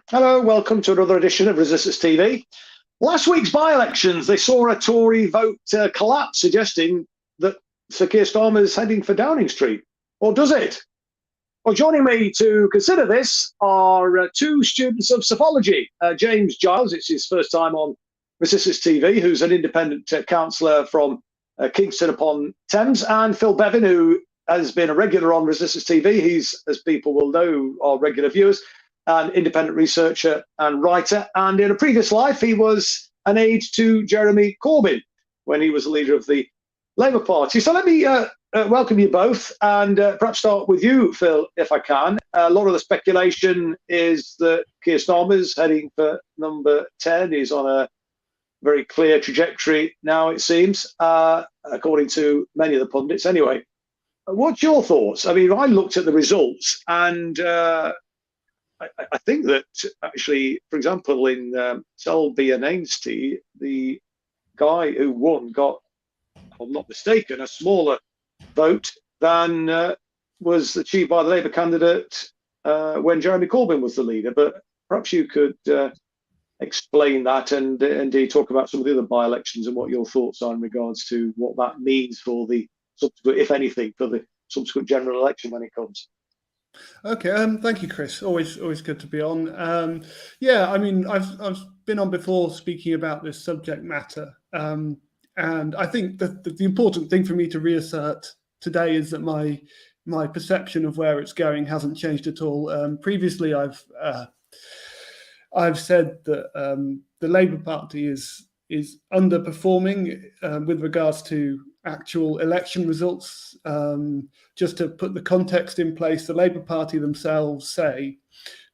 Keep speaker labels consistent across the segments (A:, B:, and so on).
A: Hello, welcome to another edition of Resistance TV. Last week's by-elections, they saw a Tory vote collapse, suggesting that Sir Keir Starmer is heading for Downing Street. Or does it? Well, joining me to consider this are two students of psephology. James Giles, it's his first time on Resistance TV, who's an independent councillor from Kingston-upon-Thames, and Phil Bevin, who has been a regular on Resistance TV. He's, as people will know, our regular viewers, an independent researcher and writer. And in a previous life, he was an aide to Jeremy Corbyn when he was the leader of the Labour Party. So let me welcome you both, and perhaps start with you, Phil, if I can. A lot of the speculation is that Keir Starmer's heading for number 10. He's on a very clear trajectory now, it seems, according to many of the pundits. Anyway, what's your thoughts? I mean, I looked at the results, and I think that actually, for example, in Selby and Ainsty, the guy who won got, if I'm not mistaken, a smaller vote than was achieved by the Labour candidate when Jeremy Corbyn was the leader. But perhaps you could explain that and indeed talk about some of the other by-elections and what your thoughts are in regards to what that means for the subsequent, if anything, for the subsequent general election when it comes.
B: Okay, thank you, Chris. Always good to be on. Yeah, I mean, I've been on before speaking about this subject matter, and I think that the important thing for me to reassert today is that my perception of where it's going hasn't changed at all. Previously, I've said that the Labour Party is underperforming with regards to actual election results. Just to put the context in place, the Labour Party themselves say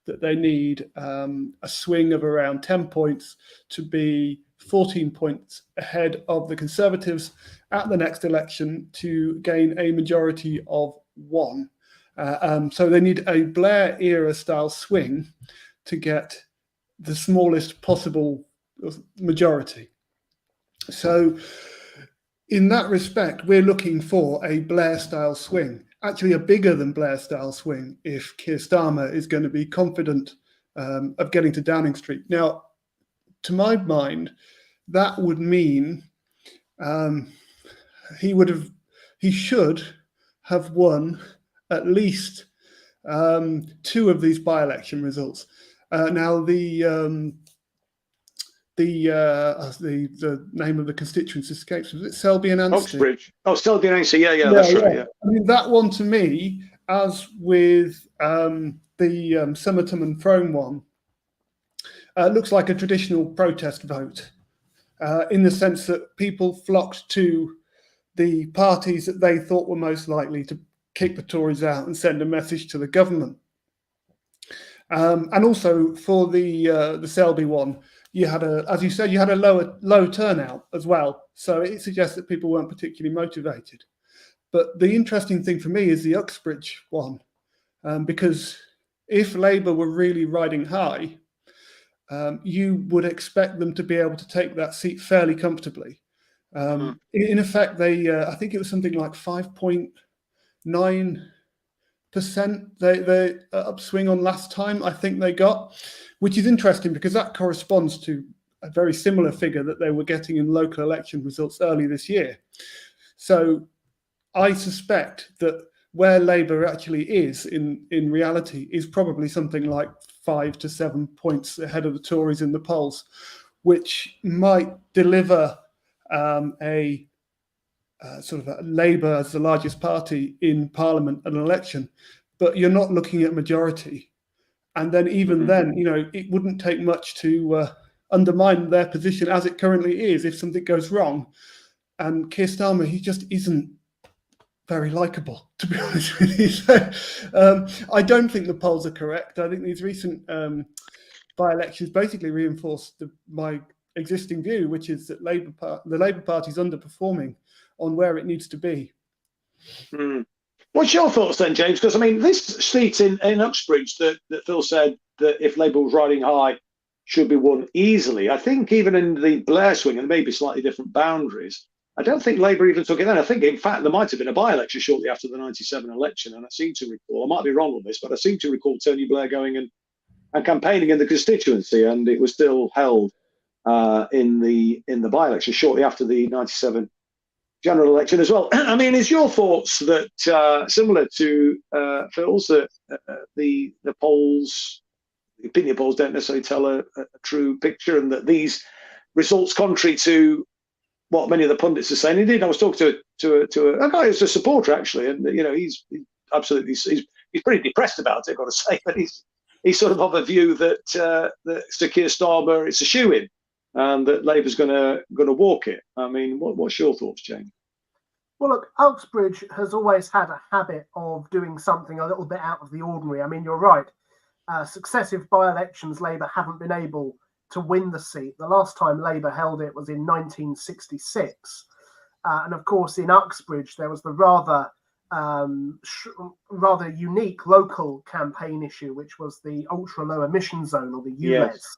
B: that they need a swing of around 10 points to be 14 points ahead of the Conservatives at the next election to gain a majority of one. So they need a Blair era style swing to get the smallest possible majority. So in that respect, we're looking for a Blair-style swing, actually a bigger than Blair-style swing, if Keir Starmer is going to be confident of getting to Downing Street. Now, to my mind, that would mean he should have won at least two of these by-election results. Now, the name of the constituents escapes. Was it Selby and Ainsty?
A: Oxbridge. Oh, Selby and Ainsty. Yeah, that's right. Yeah.
B: I mean, that one to me, as with the Somerton and Frome one, looks like a traditional protest vote, in the sense that people flocked to the parties that they thought were most likely to kick the Tories out and send a message to the government. And also for the Selby one, you had as you said, you had a low turnout as well. So it suggests that people weren't particularly motivated. But the interesting thing for me is the Uxbridge one, because if Labour were really riding high, you would expect them to be able to take that seat fairly comfortably. In effect, they I think it was something like 5.9%. They upswing on last time, I think they got, which is interesting because that corresponds to a very similar figure that they were getting in local election results early this year. So I suspect that where Labour actually is in reality is probably something like 5 to 7 points ahead of the Tories in the polls, which might deliver a sort of a Labour as the largest party in Parliament an election, but you're not looking at majority. And then even then, it wouldn't take much to undermine their position as it currently is if something goes wrong. And Keir Starmer, he just isn't very likable, to be honest with you. So, I don't think the polls are correct. I think these recent by-elections basically reinforced my existing view, which is that the Labour Party is underperforming on where it needs to be.
A: What's your thoughts then, James? Because I mean, this seat in Uxbridge that Phil said that if Labour was riding high should be won easily. I think even in the Blair swing, and maybe slightly different boundaries, I don't think Labour even took it then. I think, in fact, there might have been a by-election shortly after the 97 election, and I seem to recall, I might be wrong on this, but I seem to recall Tony Blair going and and campaigning in the constituency, and it was still held in the by-election shortly after the '97 general election as well. I mean, is your thoughts that similar to Phil's, that the polls, the opinion polls, don't necessarily tell a true picture, and that these results, contrary to what many of the pundits are saying? Indeed, I was talking to a guy who's a supporter actually, and he's absolutely he's pretty depressed about it, I've got to say, but he's sort of a view that Sir Keir Starmer, it's a shoe-in, and that Labour's going to walk it. I mean, what's your thoughts, Jane?
C: Well, look, Uxbridge has always had a habit of doing something a little bit out of the ordinary. I mean, you're right. Successive by-elections, Labour haven't been able to win the seat. The last time Labour held it was in 1966. And of course, in Uxbridge, there was the rather unique local campaign issue, which was the ultra-low emission zone, or the ULEZ, yes.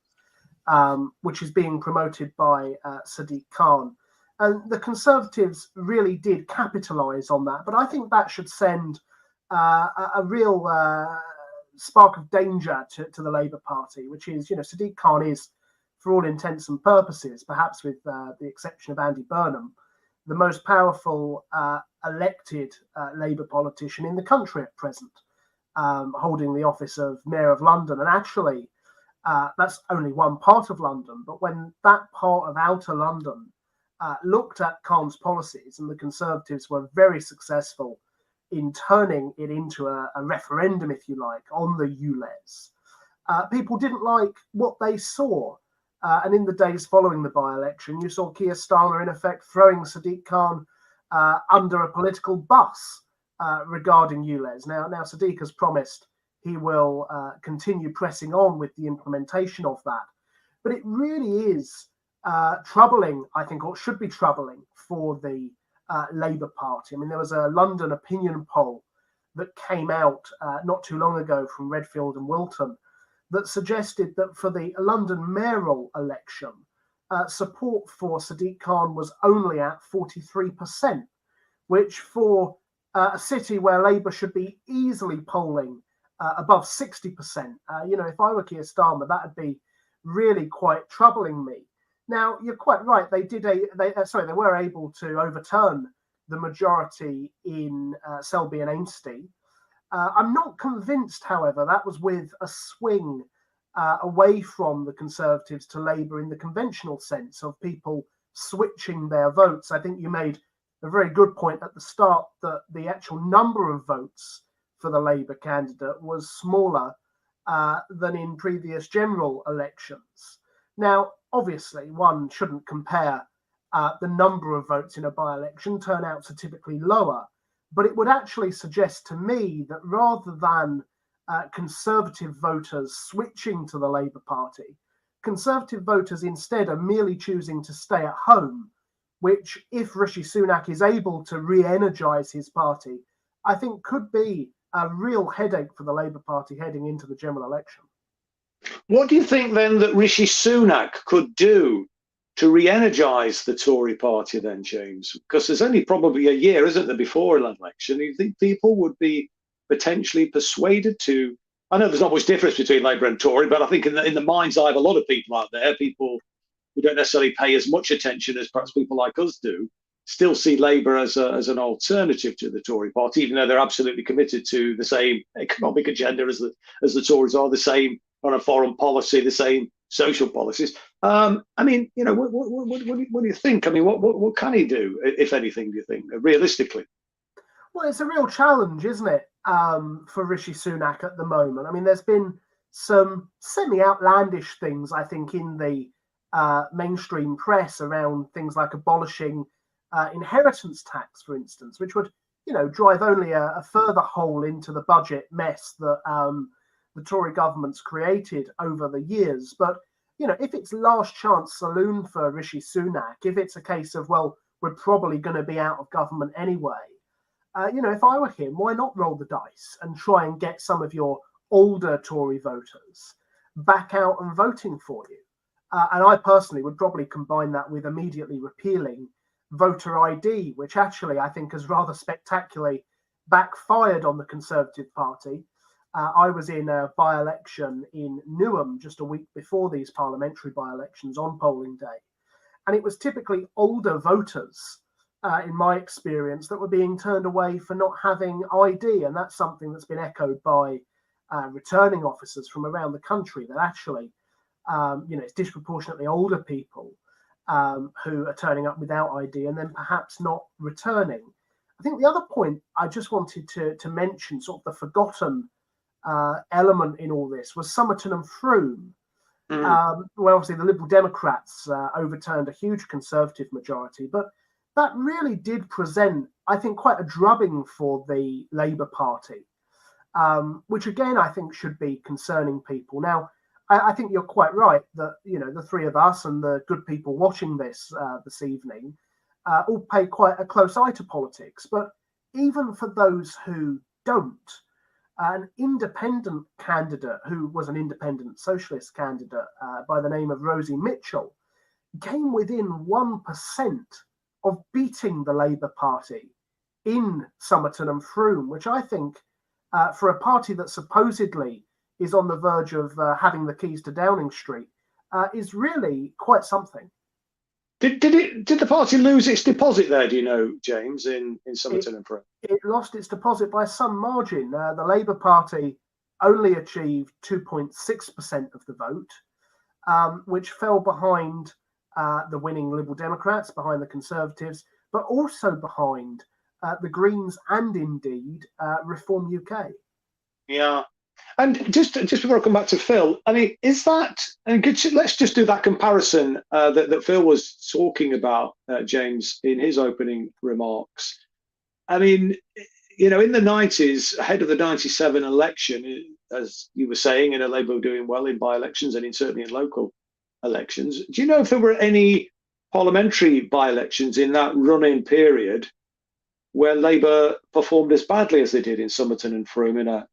C: Which is being promoted by Sadiq Khan. And the Conservatives really did capitalise on that. But I think that should send a real spark of danger to the Labour Party, which is, Sadiq Khan is, for all intents and purposes, perhaps with the exception of Andy Burnham, the most powerful elected Labour politician in the country at present, holding the office of Mayor of London. And actually, that's only one part of London. But when that part of outer London looked at Khan's policies, and the Conservatives were very successful in turning it into a referendum, if you like, on the ULEZ, people didn't like what they saw. And in the days following the by-election, you saw Keir Starmer, in effect, throwing Sadiq Khan under a political bus regarding ULEZ. Now Sadiq has promised he will continue pressing on with the implementation of that. But it really is troubling, I think, or should be troubling for the Labour Party. I mean, there was a London opinion poll that came out not too long ago from Redfield and Wilton that suggested that for the London mayoral election, support for Sadiq Khan was only at 43%, which for a city where Labour should be easily polling above 60%, if I were Keir Starmer, that would be really quite troubling me. Now, you're quite right. They were able to overturn the majority in Selby and Ainsty. I'm not convinced, however, that was with a swing away from the Conservatives to Labour in the conventional sense of people switching their votes. I think you made a very good point at the start that the actual number of votes for the Labour candidate was smaller than in previous general elections. Now, obviously, one shouldn't compare the number of votes in a by-election. Turnouts are typically lower. But it would actually suggest to me that rather than Conservative voters switching to the Labour Party, Conservative voters instead are merely choosing to stay at home, which, if Rishi Sunak is able to re-energise his party, I think could be a real headache for the Labour Party heading into the general election.
A: What do you think then that Rishi Sunak could do to re-energise the Tory party then, James? Because there's only probably a year, isn't there, before an election? You think people would be potentially persuaded to... I know there's not much difference between Labour and Tory, but I think in the mind's eye of a lot of people out there, people who don't necessarily pay as much attention as perhaps people like us do, still see Labour as an alternative to the Tory party, even though they're absolutely committed to the same economic agenda as the Tories are, the same on a foreign policy, the same social policies. I mean, what do you think? I mean, what can he do, if anything, do you think, realistically?
C: Well, it's a real challenge, isn't it, for Rishi Sunak at the moment? I mean, there's been some semi-outlandish things, I think, in the mainstream press around things like abolishing inheritance tax, for instance, which would, drive only a further hole into the budget mess that the Tory government's created over the years. But, if it's last chance saloon for Rishi Sunak, if it's a case of, well, we're probably going to be out of government anyway, if I were him, why not roll the dice and try and get some of your older Tory voters back out and voting for you? And I personally would probably combine that with immediately repealing voter ID, which actually I think has rather spectacularly backfired on the Conservative Party. I was in a by-election in Newham just a week before these parliamentary by-elections on polling day. And it was typically older voters, in my experience, that were being turned away for not having ID. And that's something that's been echoed by returning officers from around the country, that actually, it's disproportionately older people who are turning up without ID and then perhaps not returning. I think the other point I just wanted to mention, sort of the forgotten element in all this, was Somerton and Frome, where obviously the Liberal Democrats overturned a huge Conservative majority, but that really did present, I think, quite a drubbing for the Labour Party, which again I think should be concerning people. Now, I think you're quite right that the three of us and the good people watching this this evening all pay quite a close eye to politics, but even for those who don't, an independent candidate who was an independent socialist candidate by the name of Rosie Mitchell came within 1% of beating the Labour Party in Somerton and Frome, which I think for a party that supposedly is on the verge of having the keys to Downing Street is really quite something.
A: Did the party lose its deposit there, do you know, James, in Somerton and Frome?
C: It lost its deposit by some margin. The Labour Party only achieved 2.6% of the vote, which fell behind the winning Liberal Democrats, behind the Conservatives, but also behind the Greens and indeed Reform UK.
A: Yeah. And just before I come back to Phil, I mean, is that, and let's just do that comparison that Phil was talking about, James, in his opening remarks. I mean, in the 90s, ahead of the 97 election, as you were saying, Labour were doing well in by-elections and certainly in local elections. Do you know if there were any parliamentary by-elections in that run-in period where Labour performed as badly as they did in Somerton and Frome in a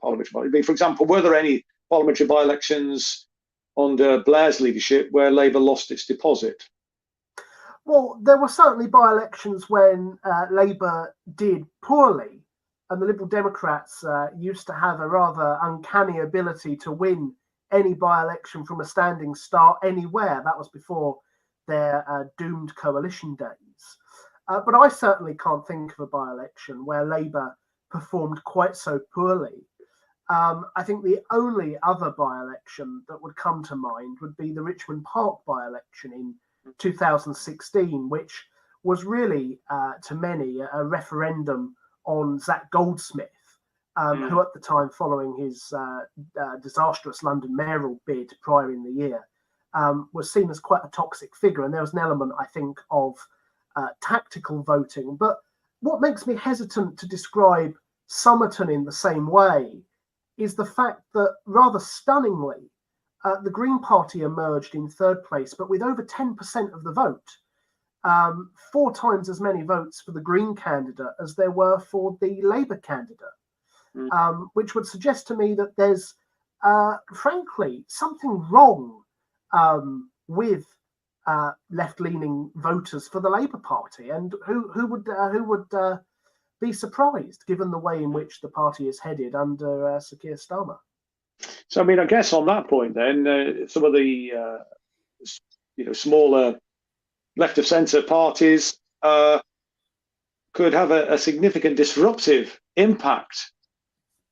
A: parliamentary by? I mean, for example, were there any parliamentary by-elections under Blair's leadership where Labour lost its deposit?
C: Well, there were certainly by-elections when Labour did poorly, and the Liberal Democrats used to have a rather uncanny ability to win any by-election from a standing start anywhere. That was before their doomed coalition days. But I certainly can't think of a by-election where Labour performed quite so poorly. I think the only other by-election that would come to mind would be the Richmond Park by-election in 2016, which was really, to many, a referendum on Zac Goldsmith, who at the time, following his disastrous London mayoral bid prior in the year, was seen as quite a toxic figure. And there was an element, I think, of tactical voting. But what makes me hesitant to describe Somerton in the same way is the fact that, rather stunningly, the Green Party emerged in third place, but with over 10% of the vote, 4 times as many votes for the Green candidate as there were for the Labour candidate, which would suggest to me that there's, frankly, something wrong with left-leaning voters for the Labour Party, and who would be surprised given the way in which the party is headed under Sir Keir Starmer.
A: So, I mean, I guess on that point, then some of the smaller left of centre parties could have a significant disruptive impact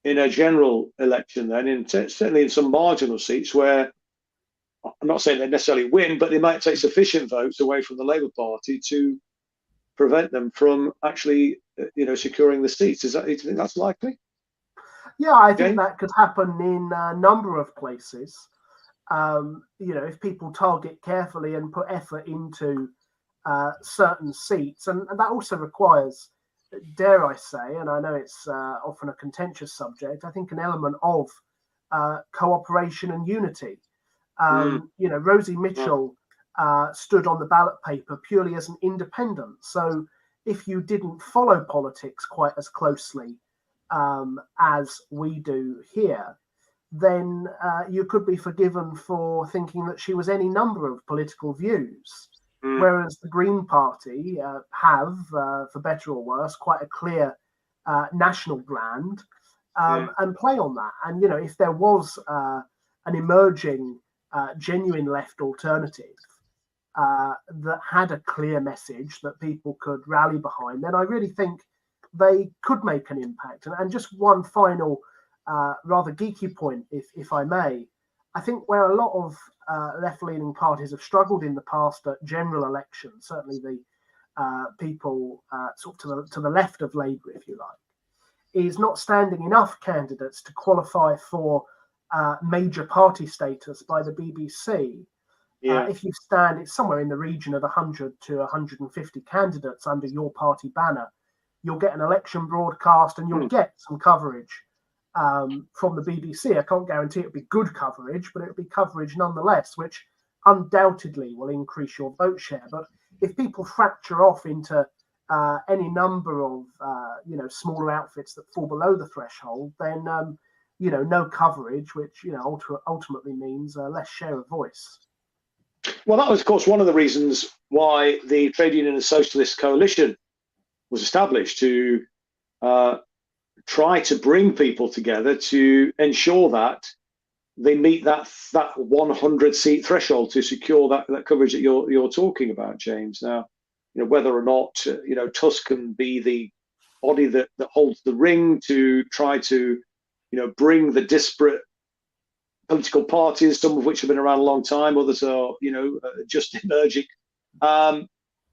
A: in a general election. Then, certainly in some marginal seats where, I'm not saying they necessarily win, but they might take sufficient votes away from the Labour Party to prevent them from actually, securing the seats. Do you think that's likely?
C: Yeah, I think that could happen in a number of places. If people target carefully and put effort into certain seats, and that also requires, dare I say, and I know it's often a contentious subject, I think an element of cooperation and unity. Rosie Mitchell stood on the ballot paper purely as an independent. So if you didn't follow politics quite as closely as we do here, then you could be forgiven for thinking that she was any number of political views. Whereas the Green Party have, for better or worse, quite a clear national brand. and play on that. And, you know, if there was an emerging genuine left alternative that had a clear message that people could rally behind, then I really think they could make an impact. And just one final rather geeky point, if I may, I think where a lot of left-leaning parties have struggled in the past at general elections, certainly the people sort of to the left of Labour, if you like, is not standing enough candidates to qualify for major party status by the BBC. If you stand, it's somewhere in the region of 100 to 150 candidates under your party banner. You'll get an election broadcast and you'll get some coverage from the BBC. I can't guarantee it'll be good coverage, but it'll be coverage nonetheless, which undoubtedly will increase your vote share. But if people fracture off into any number of smaller outfits that fall below the threshold, then no coverage, which ultimately means less share of voice.
A: Well, that was, of course, one of the reasons why the Trade Union and Socialist Coalition was established, to try to bring people together to ensure that they meet that 100-seat threshold to secure that coverage that you're talking about, James. Now, whether or not Tusk can be the body that holds the ring to try to bring the disparate political parties, some of which have been around a long time, others are just emerging.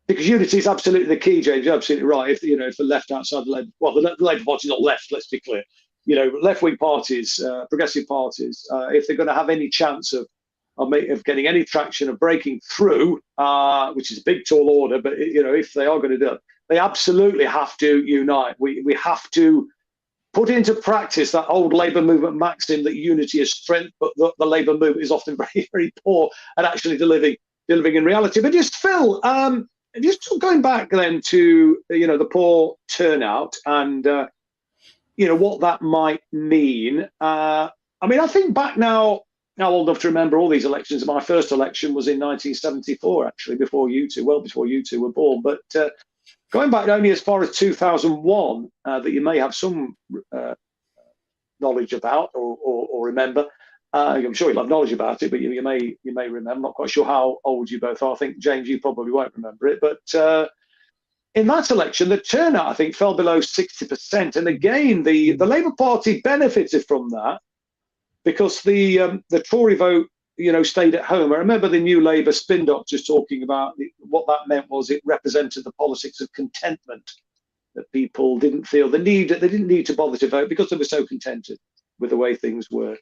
A: Because unity is absolutely the key, James. You're absolutely right. If the left outside the Labour, well, the Labour Party is not left. Let's be clear. Left-wing parties, progressive parties, if they're going to have any chance of getting any traction, of breaking through, which is a big tall order, but if they are going to do it, they absolutely have to unite. We have to put into practice that old Labour movement maxim that unity is strength, but the Labour movement is often very, very poor at actually delivering in reality. But just Phil, just going back then to the poor turnout and what that might mean. I think back now, I'm old enough to remember all these elections. My first election was in 1974, actually, before you two were born. But going back only as far as 2001, that you may have some knowledge about or remember. I'm sure you'll have knowledge about it, but you may remember. I'm not quite sure how old you both are. I think, James, you probably won't remember it. But in that election, the turnout, I think, fell below 60%. And again, the Labour Party benefited from that because the Tory vote, stayed at home. I remember the New Labour spin doctors talking about what that meant was it represented the politics of contentment, that people didn't feel they didn't need to bother to vote because they were so contented with the way things were.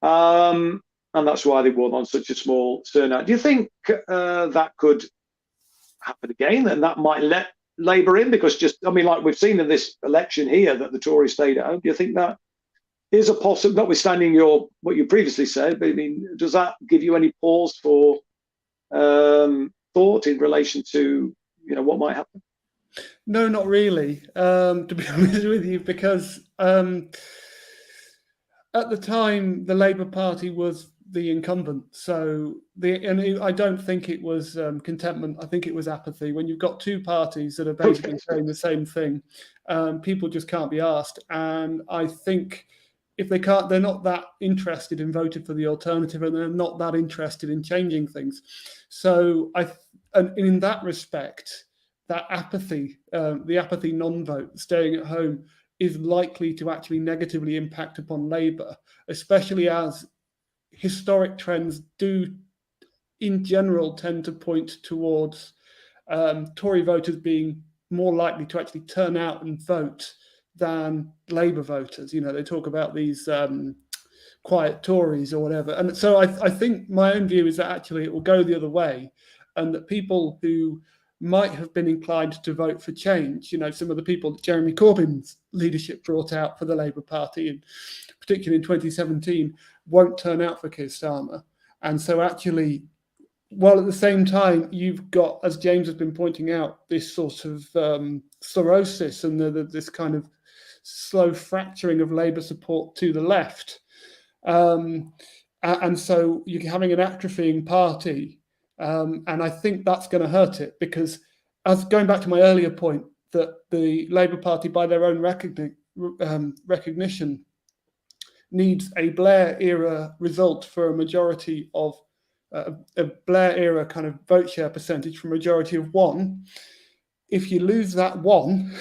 A: And that's why they won on such a small turnout. Do you think that could happen again, and that might let Labour in? Because like we've seen in this election here, that the Tories stayed at home. Do you think that is a possible, notwithstanding what you previously said, but does that give you any pause for thought in relation to what might happen?
B: No, not really, to be honest with you, because at the time, the Labour Party was the incumbent. So I don't think it was contentment. I think it was apathy. When you've got two parties that are basically saying the same thing, people just can't be asked. And I think if they can't, they're not that interested in voting for the alternative, and they're not that interested in changing things. So and in that respect, that apathy, the apathy non-vote, staying at home, is likely to actually negatively impact upon Labour, especially as historic trends do, in general, tend to point towards Tory voters being more likely to actually turn out and vote than Labour voters. They talk about these quiet Tories or whatever. And so I think my own view is that actually it will go the other way, and that people who might have been inclined to vote for change, some of the people that Jeremy Corbyn's leadership brought out for the Labour Party, and particularly in 2017, won't turn out for Keir Starmer. And so actually, while at the same time you've got, as James has been pointing out, this sort of sclerosis and this kind of slow fracturing of Labour support to the left. And so you're having an atrophying party. And I think that's going to hurt it, because, as going back to my earlier point, that the Labour Party, by their own recognition, needs a Blair era result for a majority of a Blair era kind of vote share percentage for a majority of 1. If you lose that 1,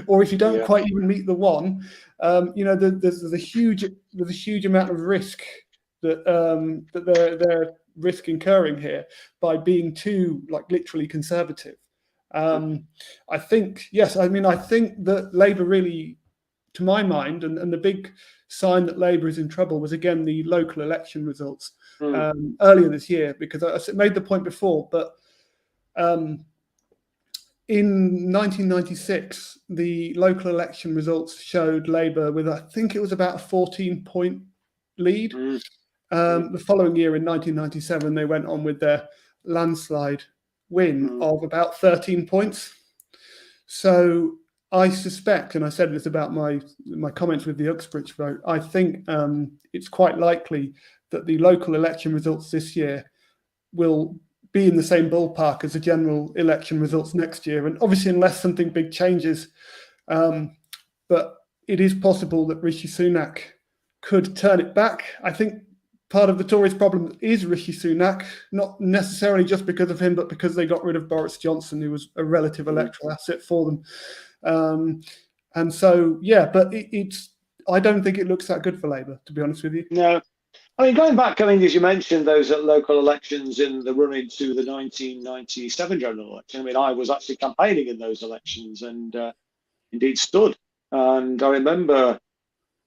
B: or if you don't quite even meet the 1, there's a huge amount of risk that they're risk incurring here by being too literally conservative. I think that Labour really, to my mind, and the big sign that Labour is in trouble was again the local election results earlier this year, because I made the point before, but in 1996, the local election results showed Labour with, I think it was about a 14-point lead. The following year, in 1997, they went on with their landslide win of about 13 points. So I suspect, and I said this about my comments with the Uxbridge vote, I think it's quite likely that the local election results this year will be in the same ballpark as the general election results next year. And obviously, unless something big changes, but it is possible that Rishi Sunak could turn it back. I think part of the Tories' problem is Rishi Sunak, not necessarily just because of him, but because they got rid of Boris Johnson, who was a relative electoral asset for them. And so, but I don't think it looks that good for Labour, to be honest with you.
A: No. I mean, going back, as you mentioned, those local elections in the run into the 1997 general election. I mean, I was actually campaigning in those elections and indeed stood. And I remember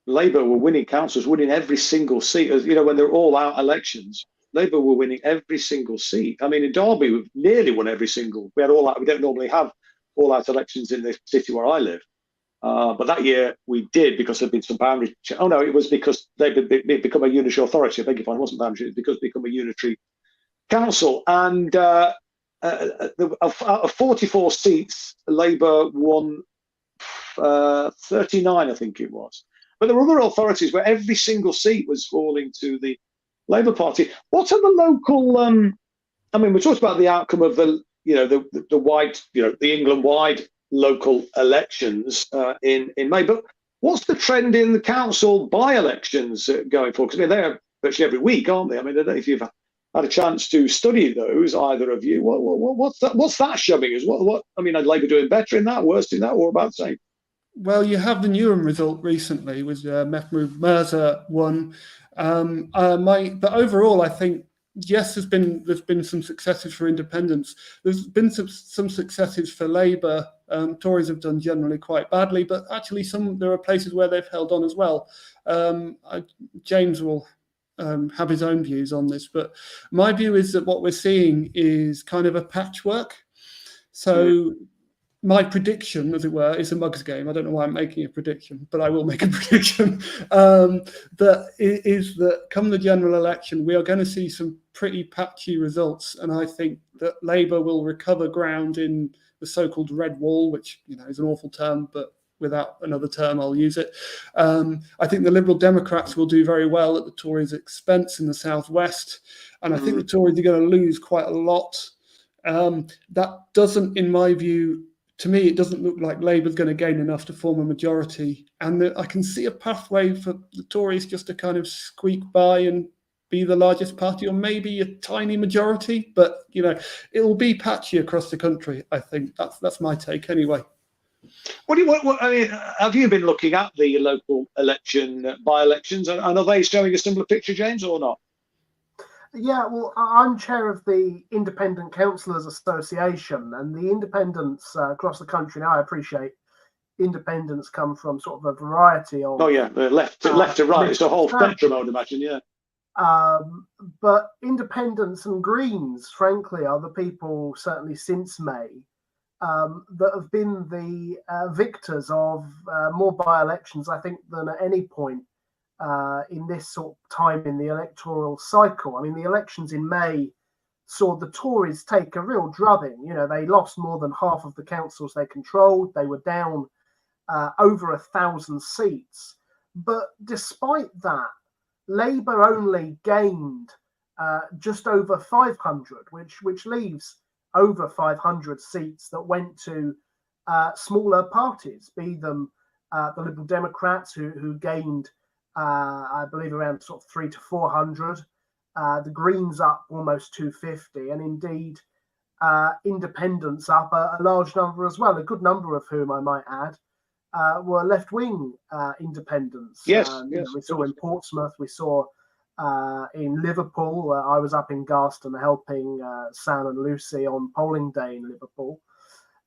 A: Labour were winning councils, winning every single seat. As you know, when they're all-out elections, Labour were winning every single seat. I mean, in Derby, we've nearly won every single. We had all-out. We don't normally have all-out elections in the city where I live. But that year we did, because there'd been some boundary. Oh no, it was because they'd become a unitary authority. I beg your pardon, it wasn't boundary. It was because they become a unitary council. And out of 44 seats, Labour won 39, I think it was. But there were other authorities where every single seat was falling to the Labour Party. What are the local? I mean, we talked about the outcome of the wide, the England-wide local elections in May, but what's the trend in the council by-elections going forward? Because I mean, they're virtually every week, aren't they? I mean, I don't know if you've had a chance to study those, either of you. What's that showing us? What I mean, are Labour doing better in that, worse in that, or about the same?
B: Well, you have the Newham result recently, with Mehmood Mirza won. But overall, I think, yes, there's been some successes for independents. There's been some successes for Labour. Tories have done generally quite badly, but actually there are places where they've held on as well. James will have his own views on this, but my view is that what we're seeing is kind of a patchwork. So my prediction, as it were, is a mug's game. I don't know why I'm making a prediction, but I will make a prediction. That come the general election, we are going to see some pretty patchy results. And I think that Labour will recover ground in the so-called red wall, which is an awful term, but without another term, I'll use it. I think the Liberal Democrats will do very well at the Tories' expense in the southwest. And I think the Tories are going to lose quite a lot. That doesn't, in my view, to me, it doesn't look like Labour's going to gain enough to form a majority. And I can see a pathway for the Tories just to kind of squeak by and be the largest party, or maybe a tiny majority. But, it will be patchy across the country, I think. That's my take anyway.
A: I mean, have you been looking at the local election by-elections, and are they showing a similar picture, James, or not?
C: Yeah, well, I'm chair of the Independent Councillors Association, and the independents across the country now, I appreciate independents come from sort of a variety of...
A: Oh, yeah, left to right. It's a whole spectrum, I would imagine, yeah.
C: But independents and Greens, frankly, are the people, certainly since May, that have been the victors of more by-elections, I think, than at any point in this sort of time in the electoral cycle. I mean, the elections in May saw the Tories take a real drubbing. They lost more than half of the councils they controlled. They were down over 1,000 seats. But despite that, Labour only gained just over 500, which leaves over 500 seats that went to smaller parties, be them the Liberal Democrats, who gained I believe around sort of 300 to 400. The Greens up almost 250, and indeed independents up a large number as well, a good number of whom I might add were left-wing independents.
A: Yes,
C: we saw in Portsmouth, we saw in Liverpool. I was up in Garston helping Sam and Lucy on polling day in Liverpool,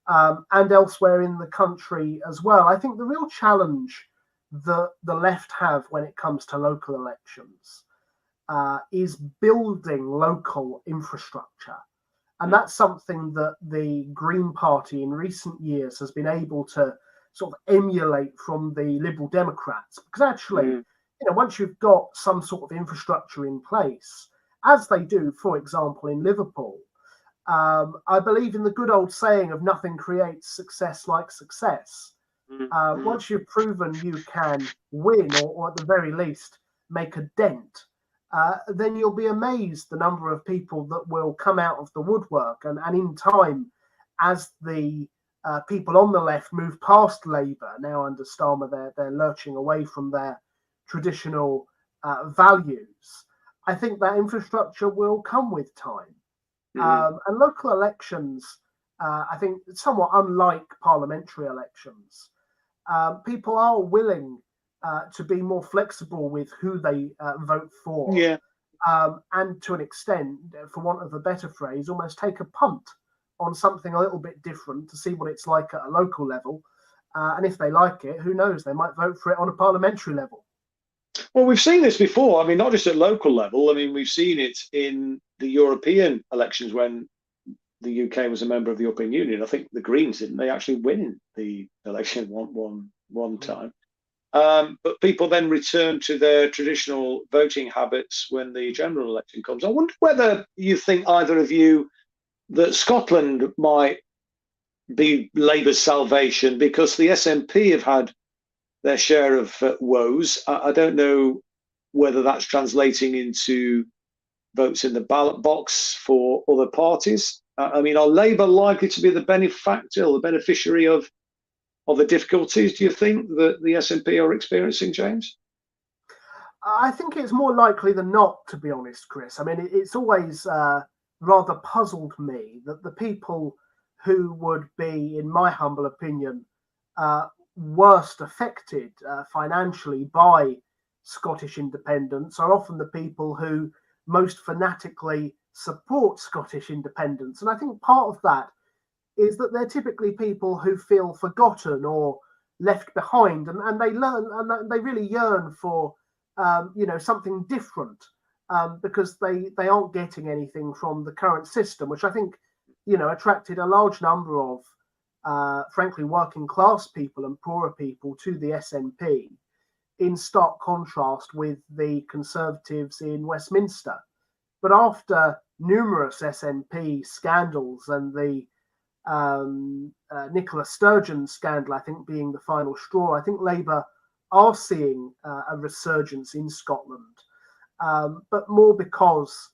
C: and elsewhere in the country as well. I think the real challenge that the left have when it comes to local elections is building local infrastructure. And that's something that the Green Party in recent years has been able to sort of emulate from the Liberal Democrats. Because actually, once you've got some sort of infrastructure in place, as they do, for example, in Liverpool, I believe in the good old saying of nothing creates success like success. Once you've proven you can win, or at the very least make a dent, then you'll be amazed the number of people that will come out of the woodwork. And in time, as the people on the left move past Labour, now under Starmer, they're lurching away from their traditional values. I think that infrastructure will come with time. And local elections, I think, somewhat unlike parliamentary elections, people are willing to be more flexible with who they vote for. And to an extent, for want of a better phrase, almost take a punt on something a little bit different to see what it's like at a local level. And if they like it, who knows, they might vote for it on a parliamentary level.
A: Well, we've seen this before. I mean, not just at local level. I mean, we've seen it in the European elections when the UK was a member of the European Union. I think the Greens didn't. They actually win the election one time. But people then return to their traditional voting habits when the general election comes. I wonder whether you think, either of you, that Scotland might be Labour's salvation, because the SNP have had their share of woes. I don't know whether that's translating into votes in the ballot box for other parties. I mean, are Labour likely to be the benefactor or the beneficiary of the difficulties, do you think, that the SNP are experiencing, James?
C: I think it's more likely than not, to be honest, Chris. I mean, it's always rather puzzled me that the people who would be, in my humble opinion, worst affected financially by Scottish independence are often the people who most fanatically support Scottish independence. And I think part of that is that they're typically people who feel forgotten or left behind, and they learn, and they really yearn for something different, because they aren't getting anything from the current system, which I think attracted a large number of frankly working class people and poorer people to the SNP, in stark contrast with the Conservatives in Westminster. But after numerous SNP scandals, and the Nicola Sturgeon scandal, I think, being the final straw, I think Labour are seeing a resurgence in Scotland, but more because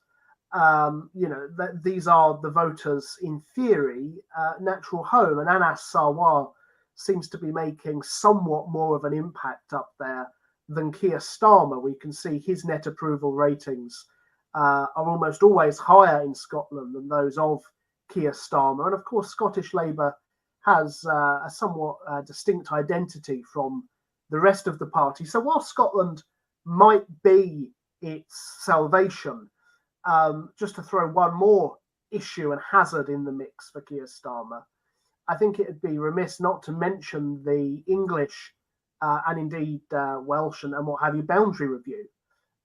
C: these are the voters, in theory, natural home, and Anas Sarwar seems to be making somewhat more of an impact up there than Keir Starmer. We can see his net approval ratings are almost always higher in Scotland than those of Keir Starmer. And of course, Scottish Labour has a somewhat distinct identity from the rest of the party. So while Scotland might be its salvation, just to throw one more issue and hazard in the mix for Keir Starmer, I think it would be remiss not to mention the English and indeed Welsh and what have you boundary review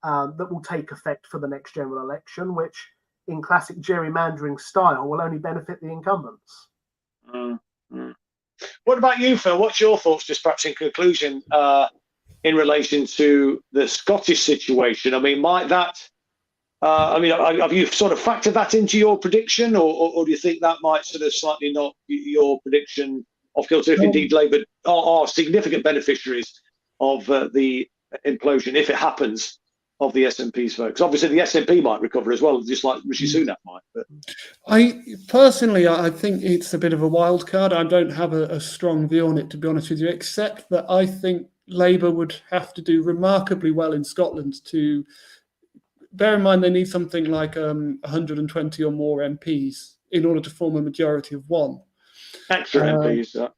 C: that will take effect for the next general election, which in classic gerrymandering style will only benefit the incumbents.
A: What about you, Phil? What's your thoughts, just perhaps in conclusion, in relation to the Scottish situation? I mean, might that have you sort of factored that into your prediction, or do you think that might sort of slightly knock your prediction off kilter if indeed Labour are significant beneficiaries of the implosion, if it happens, of the SNP's votes? Obviously, the SNP might recover as well, just like Rishi Sunak might. But
B: I think it's a bit of a wild card. I don't have a strong view on it, to be honest with you, except that I think Labour would have to do remarkably well in Scotland to bear in mind they need something like 120 or more MPs in order to form a majority of one.
A: Extra MPs.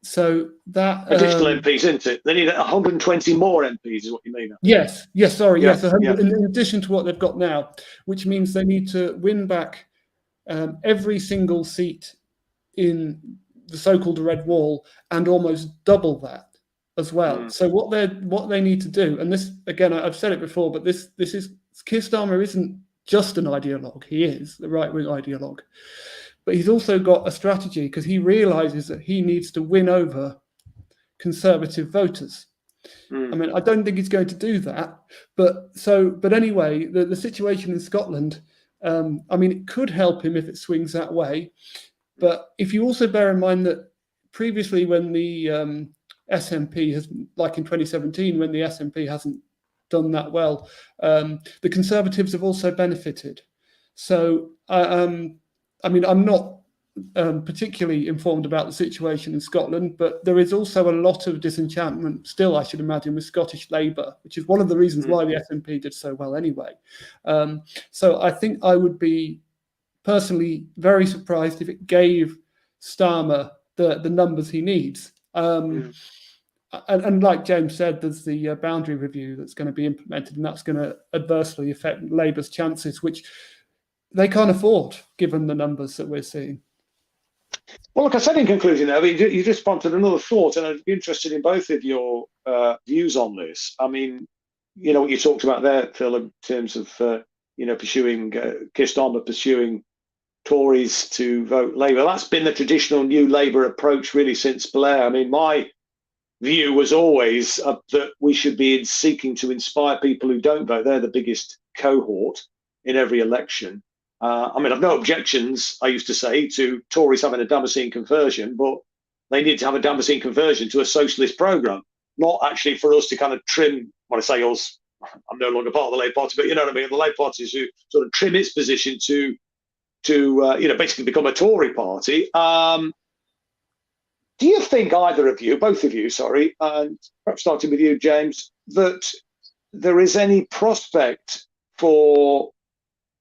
B: So that
A: additional MPs, isn't it? They need 120 more MPs, is what you mean?
B: Yes. Sorry.
A: Yeah,
B: yes. 100, in addition to what they've got now, which means they need to win back every single seat in the so-called Red Wall and almost double that as well. So what they need to do, and this again, I've said it before, but this is Keir Starmer isn't just an ideologue. He is the right-wing ideologue. But he's also got a strategy because he realizes that he needs to win over Conservative voters. I mean, I don't think he's going to do that. But anyway, the situation in Scotland, I mean, it could help him if it swings that way. But if you also bear in mind that previously when the SNP has, like in 2017, when the SNP hasn't done that well, the Conservatives have also benefited. So, I mean, I'm not particularly informed about the situation in Scotland, but there is also a lot of disenchantment still, I should imagine, with Scottish Labour, which is one of the reasons why the SNP did so well anyway. So I think I would be personally very surprised if it gave Starmer the numbers he needs. And like James said, there's the boundary review that's going to be implemented, and that's going to adversely affect Labour's chances, which they can't afford given the numbers that we're seeing.
A: Well, look, I said in conclusion there, you just prompted another thought, and I'd be interested in both of your views on this. I mean, you know what you talked about there, Phil, in terms of pursuing Keir Starmer pursuing Tories to vote Labour. That's been the traditional New Labour approach really since Blair. I mean, my view was always that we should be seeking to inspire people who don't vote. They're the biggest cohort in every election. I mean, I've no objections, I used to say, to Tories having a Damascene conversion, but they need to have a Damascene conversion to a socialist programme, not actually for us to kind of trim, when I say us, I'm no longer part of the Labour Party, but you know what I mean, the Labour Party is to sort of trim its position to basically become a Tory party. Do you think either of you, both of you, sorry, and perhaps starting with you, James, that there is any prospect for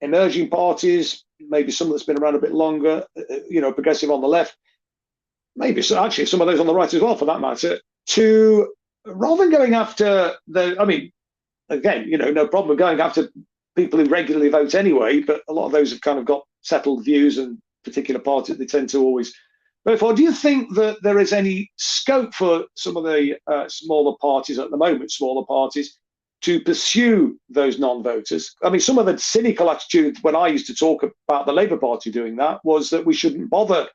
A: emerging parties, maybe some that's been around a bit longer, progressive on the left, maybe actually some of those on the right as well, for that matter, to rather than going after no problem going after people who regularly vote anyway, but a lot of those have kind of got settled views and particular parties they tend to always vote for. Do you think that there is any scope for some of the smaller parties at the moment, to pursue those non-voters? I mean, some of the cynical attitude when I used to talk about the Labour Party doing that was that we shouldn't bother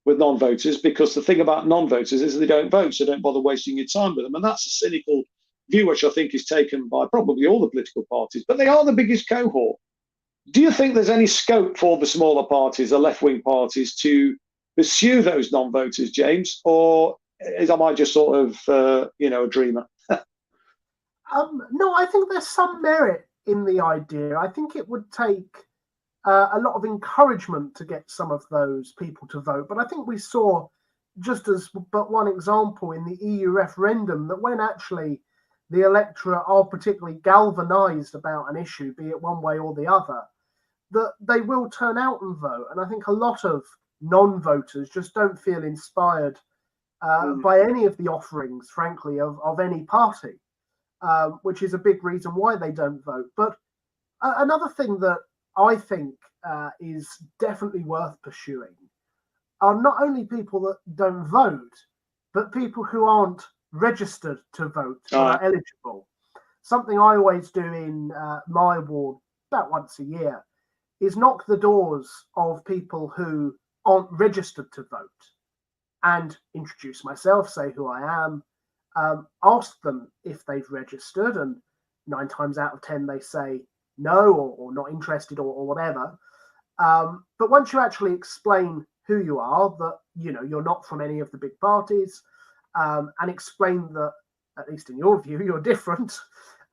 A: with non-voters because the thing about non-voters is they don't vote, so don't bother wasting your time with them. And that's a cynical view which I think is taken by probably all the political parties, but they are the biggest cohort. Do you think there's any scope for the smaller parties, the left-wing parties, to pursue those non-voters, James? Or am I just sort of, a dreamer?
C: No, I think there's some merit in the idea. I think it would take a lot of encouragement to get some of those people to vote. But I think we saw, just as but one example in the EU referendum, that when actually the electorate are particularly galvanised about an issue, be it one way or the other, that they will turn out and vote. And I think a lot of non-voters just don't feel inspired by any of the offerings, frankly, of any party. Which is a big reason why they don't vote. But another thing that I think is definitely worth pursuing are not only people that don't vote, but people who aren't registered to vote but are eligible. Something I always do in my ward about once a year is knock the doors of people who aren't registered to vote and introduce myself, say who I am, ask them if they've registered, and 9 times out of 10 they say no or not interested or whatever. But once you actually explain who you are, that you're not from any of the big parties, and explain that, at least in your view, you're different,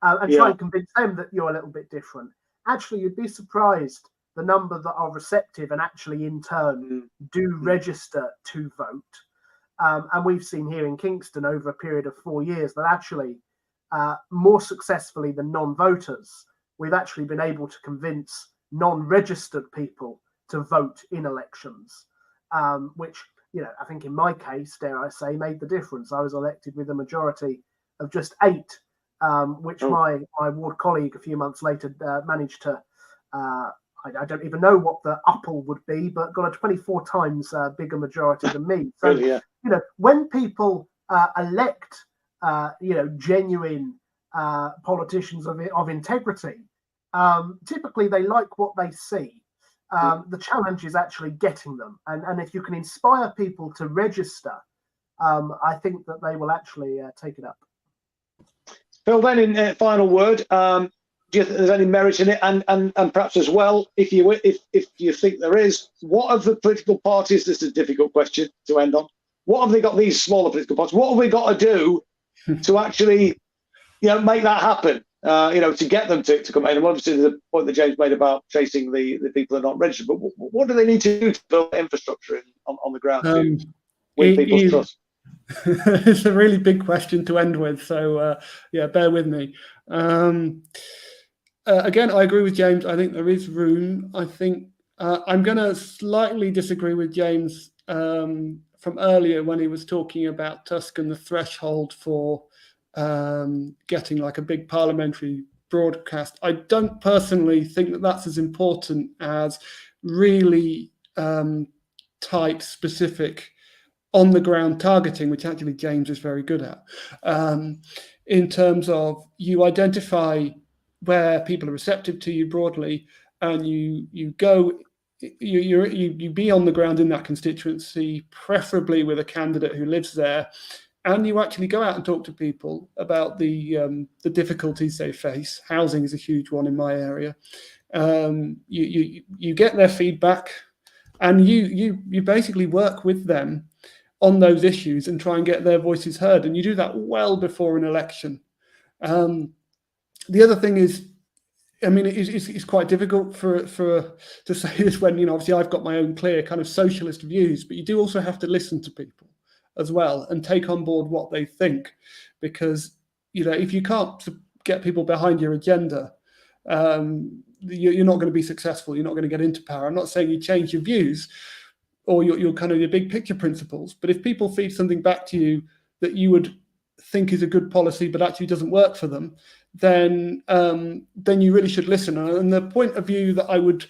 C: and try and convince them that you're a little bit different, actually you'd be surprised the number that are receptive and actually in turn do register to vote. And we've seen here in Kingston over a period of 4 years that actually more successfully than non-voters, we've actually been able to convince non-registered people to vote in elections, which, I think in my case, dare I say, made the difference. I was elected with a majority of just 8, which my ward colleague a few months later managed to, I don't even know what the upper would be, but got a 24 times bigger majority than me. So,
A: Really, yeah.
C: When people elect, genuine politicians of integrity, typically they like what they see. The challenge is actually getting them. And if you can inspire people to register, I think that they will actually take it up.
A: Phil, then in final word, do you think there's any merit in it? And perhaps as well, if you think there is, what of the political parties, this is a difficult question to end on, what have they got, these smaller political parties, what have we got to do to actually, make that happen, to get them to come in? And obviously the point that James made about chasing the people that are not registered, but what do they need to do to build infrastructure on the ground to win people's trust?
B: It's a really big question to end with, so bear with me. Again, I agree with James. I think there is room. I think I'm going to slightly disagree with James from earlier when he was talking about Tusk and the threshold for getting like a big parliamentary broadcast. I don't personally think that that's as important as really type specific on the ground targeting, which actually James is very good at, in terms of you identify where people are receptive to you broadly, and you be on the ground in that constituency, preferably with a candidate who lives there, and you actually go out and talk to people about the difficulties they face. Housing is a huge one in my area. You get their feedback, and you basically work with them on those issues and try and get their voices heard, and you do that well before an election. The other thing is, it's quite difficult to say this when, obviously I've got my own clear kind of socialist views, but you do also have to listen to people as well and take on board what they think, because, if you can't get people behind your agenda, you're not going to be successful. You're not going to get into power. I'm not saying you change your views or your kind of your big picture principles, but if people feed something back to you that you would think is a good policy but actually doesn't work for them, then you really should listen. And the point that I would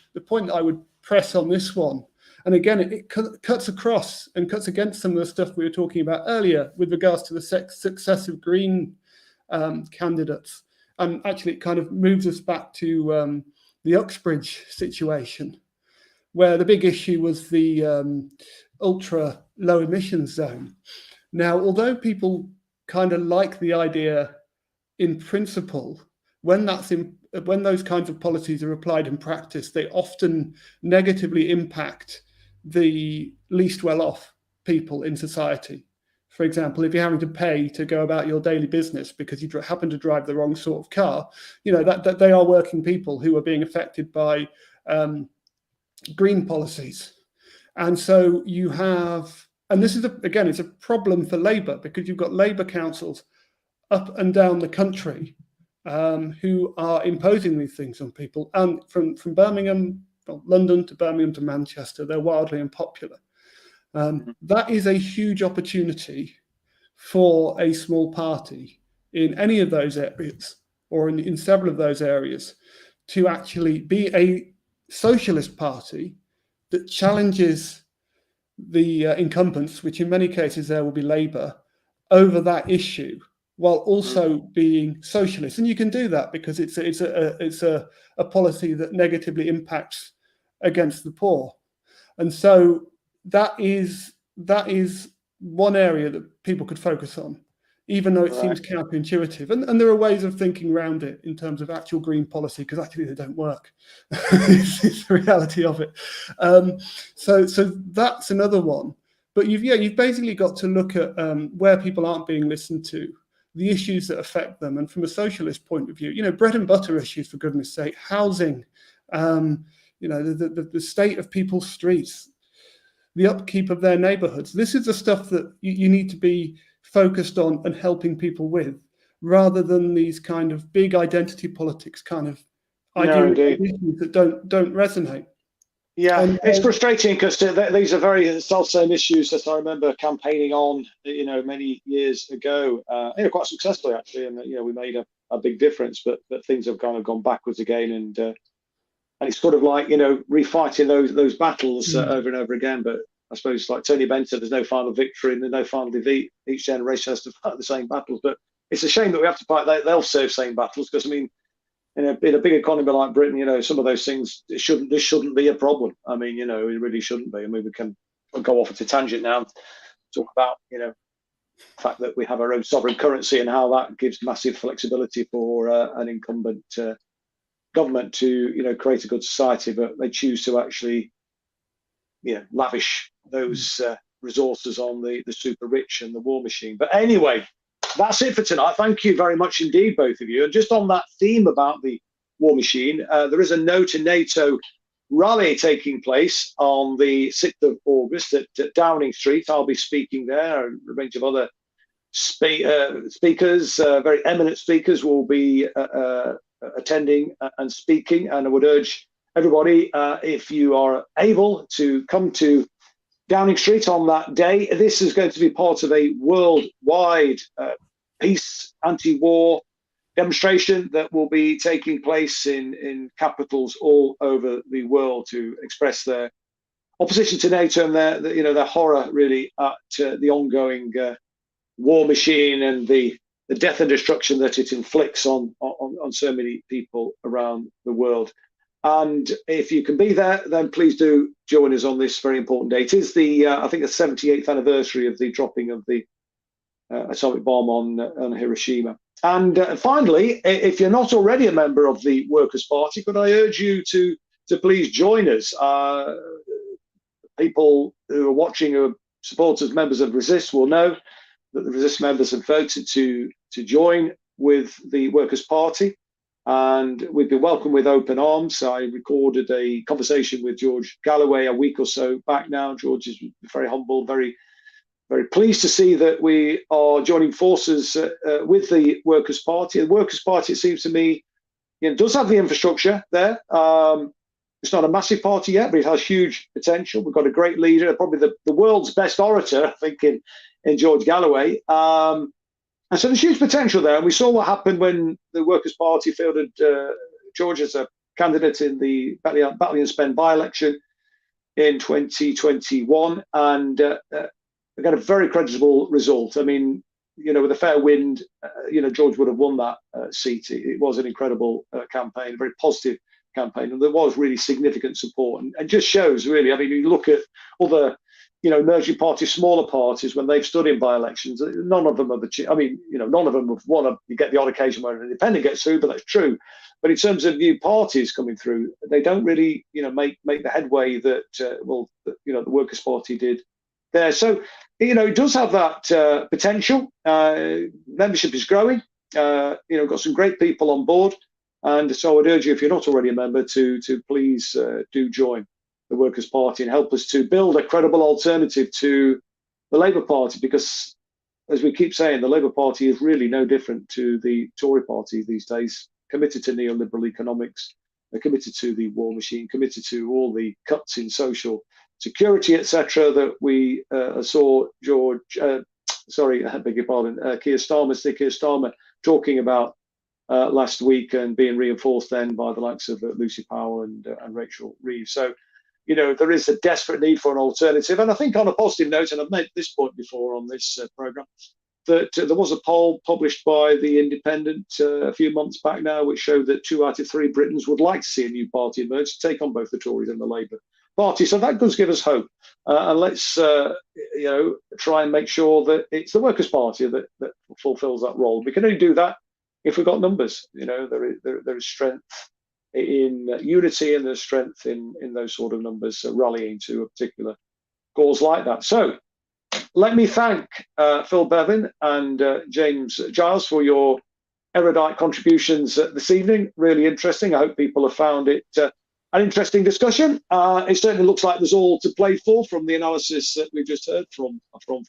B: press on this one, and again it cuts across and cuts against some of the stuff we were talking about earlier with regards to the successive Green candidates, and actually it kind of moves us back to the Uxbridge situation, where the big issue was the ultra low emissions zone. Now, although people kind of like the idea in principle, when those kinds of policies are applied in practice, they often negatively impact the least well-off people in society. For example, if you're having to pay to go about your daily business because you happen to drive the wrong sort of car, that they are working people who are being affected by green policies. And so you have, and this is it's a problem for Labour, because you've got Labour councils up and down the country who are imposing these things on people, and from Birmingham, London to Birmingham to Manchester, they're wildly unpopular. That is a huge opportunity for a small party in any of those areas, or in several of those areas, to actually be a socialist party that challenges the incumbents, which in many cases there will be Labour, over that issue, while also being socialist. And you can do that because it's a policy that negatively impacts against the poor. And so that is one area that people could focus on, even though it seems counterintuitive. And there are ways of thinking around it in terms of actual green policy, because actually they don't work. It's the reality of it. So that's another one. But you've basically got to look at where people aren't being listened to, the issues that affect them. And from a socialist point of view, bread and butter issues, for goodness sake, housing, the state of people's streets. the upkeep of their neighbourhoods. This is the stuff that you need to be focused on and helping people with, rather than these kind of big identity politics kind of ideologies that don't resonate.
A: Yeah, it's frustrating because these are very self-same issues that I remember campaigning on, many years ago, quite successfully actually, and we made a big difference. But things have kind of gone backwards again, and it's sort of like refighting those battles over and over again. But I suppose, like Tony Benn said, there's no final victory and there's no final defeat. Each generation has to fight the same battles. But it's a shame that we have to fight. They'll serve same battles because in a big economy like Britain, some of those things this shouldn't be a problem. I mean, it really shouldn't be. I mean, we can go off at a tangent now, and talk about the fact that we have our own sovereign currency and how that gives massive flexibility for an incumbent government to create a good society, but they choose to actually lavish those resources on the super rich and the war machine. But anyway, that's it for tonight. Thank you very much indeed, both of you. And just on that theme about the war machine, there is a No to NATO rally taking place on the 6th of August at Downing Street. I'll be speaking there, and a range of other speakers, very eminent speakers, will be attending and speaking. And I would urge everybody, if you are able to come to Downing Street on that day. This is going to be part of a worldwide peace, anti-war demonstration that will be taking place in capitals all over the world to express their opposition to NATO and their horror really at the ongoing war machine and the death and destruction that it inflicts on so many people around the world. And if you can be there, then please do join us on this very important day. It is I think the 78th anniversary of the dropping of the atomic bomb on Hiroshima. And finally, if you're not already a member of the Workers' Party, could I urge you to please join us? People who are watching, who are supporters, members of Resist, will know that the Resist members have voted to join with the Workers' Party. And we've been welcomed with open arms. I recorded a conversation with George Galloway a week or so back now. George is very humble, very, very pleased to see that we are joining forces with the Workers' Party. The Workers' Party, it seems to me, does have the infrastructure there. It's not a massive party yet, but it has huge potential. We've got a great leader, probably the world's best orator, I think, in George Galloway. And so there's huge potential there. And we saw what happened when the Workers' Party fielded George as a candidate in the Batley and Spen by-election in 2021. And they got a very creditable result. I mean, with a fair wind, George would have won that seat. It was an incredible campaign, a very positive campaign. And there was really significant support. And just shows, really, I mean, you look at other emerging parties, smaller parties, when they've stood in by-elections, none of them are none of them have won. You get the odd occasion where an independent gets through, but that's true. But in terms of new parties coming through, they don't really, make the headway that, the Workers' Party did there. So, it does have that potential. Membership is growing. Got some great people on board. And so I would urge you, if you're not already a member, to please do join the Workers' Party and help us to build a credible alternative to the Labour Party, because, as we keep saying, the Labour Party is really no different to the Tory Party these days, committed to neoliberal economics, they're committed to the war machine, committed to all the cuts in social security, etc., that we saw Keir Starmer talking about last week, and being reinforced then by the likes of Lucy Powell and Rachel Reeves. So, there is a desperate need for an alternative. And I think, on a positive note, and I've made this point before on this programme, that there was a poll published by The Independent a few months back now, which showed that 2 out of 3 Britons would like to see a new party emerge to take on both the Tories and the Labour Party. So that does give us hope. And let's, try and make sure that it's the Workers' Party that fulfills that role. We can only do that if we've got numbers. There is strength in unity, and there's strength in those sort of numbers rallying to a particular cause like that. So let me thank Phil Bevin and James Giles for your erudite contributions this evening. Really interesting. I hope people have found it an interesting discussion. It certainly looks like there's all to play for from the analysis that we've just heard from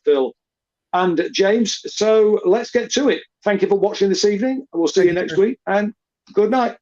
A: Phil and James. So let's get to it. Thank you for watching this evening. We'll see you next week, and good night.